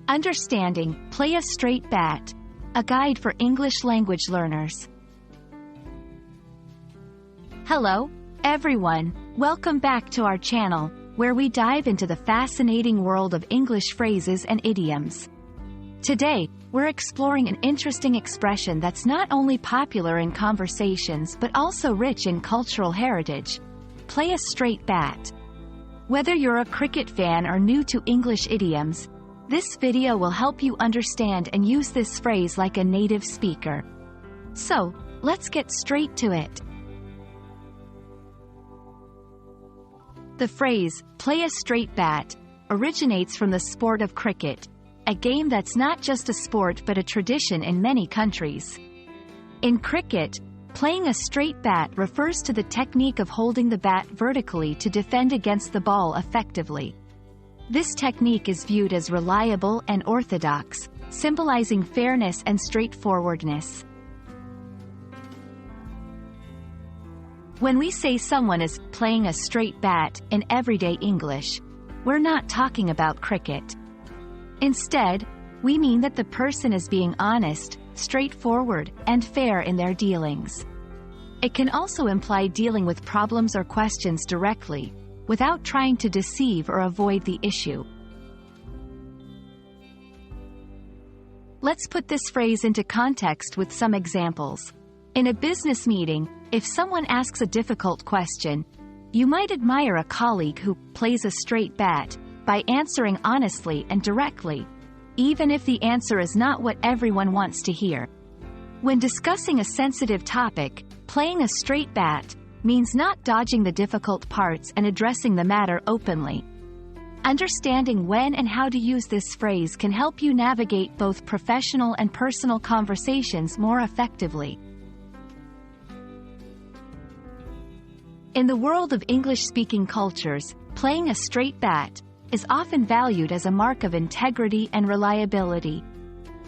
Understanding, Play a Straight Bat, a guide for English language learners. Hello, everyone. Welcome back to our channel, where we dive into the fascinating world of English phrases and idioms. Today, we're exploring an interesting expression that's not only popular in conversations but also rich in cultural heritage. Play a straight bat. Whether you're a cricket fan or new to English idioms, this video will help you understand and use this phrase like a native speaker. So, let's get straight to it. The phrase, play a straight bat, originates from the sport of cricket, a game that's not just a sport but a tradition in many countries. In cricket, playing a straight bat refers to the technique of holding the bat vertically to defend against the ball effectively. This technique is viewed as reliable and orthodox, symbolizing fairness and straightforwardness. When we say someone is playing a straight bat in everyday English, we're not talking about cricket. Instead, we mean that the person is being honest, straightforward, and fair in their dealings. It can also imply dealing with problems or questions directly, without trying to deceive or avoid the issue. Let's put this phrase into context with some examples. In a business meeting, if someone asks a difficult question, you might admire a colleague who plays a straight bat by answering honestly and directly, even if the answer is not what everyone wants to hear. When discussing a sensitive topic, playing a straight bat means not dodging the difficult parts and addressing the matter openly. Understanding when and how to use this phrase can help you navigate both professional and personal conversations more effectively. In the world of English-speaking cultures, playing a straight bat is often valued as a mark of integrity and reliability.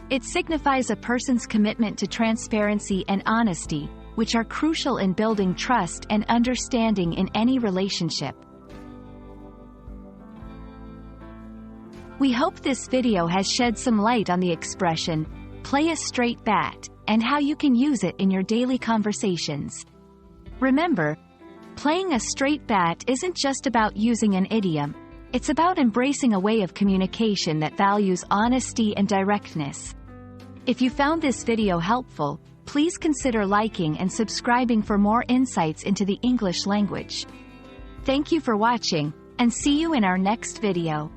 It signifies a person's commitment to transparency and honesty, which are crucial in building trust and understanding in any relationship. We hope this video has shed some light on the expression, play a straight bat, and how you can use it in your daily conversations. Remember, playing a straight bat isn't just about using an idiom, it's about embracing a way of communication that values honesty and directness. If you found this video helpful, please consider liking and subscribing for more insights into the English language. Thank you for watching, and see you in our next video.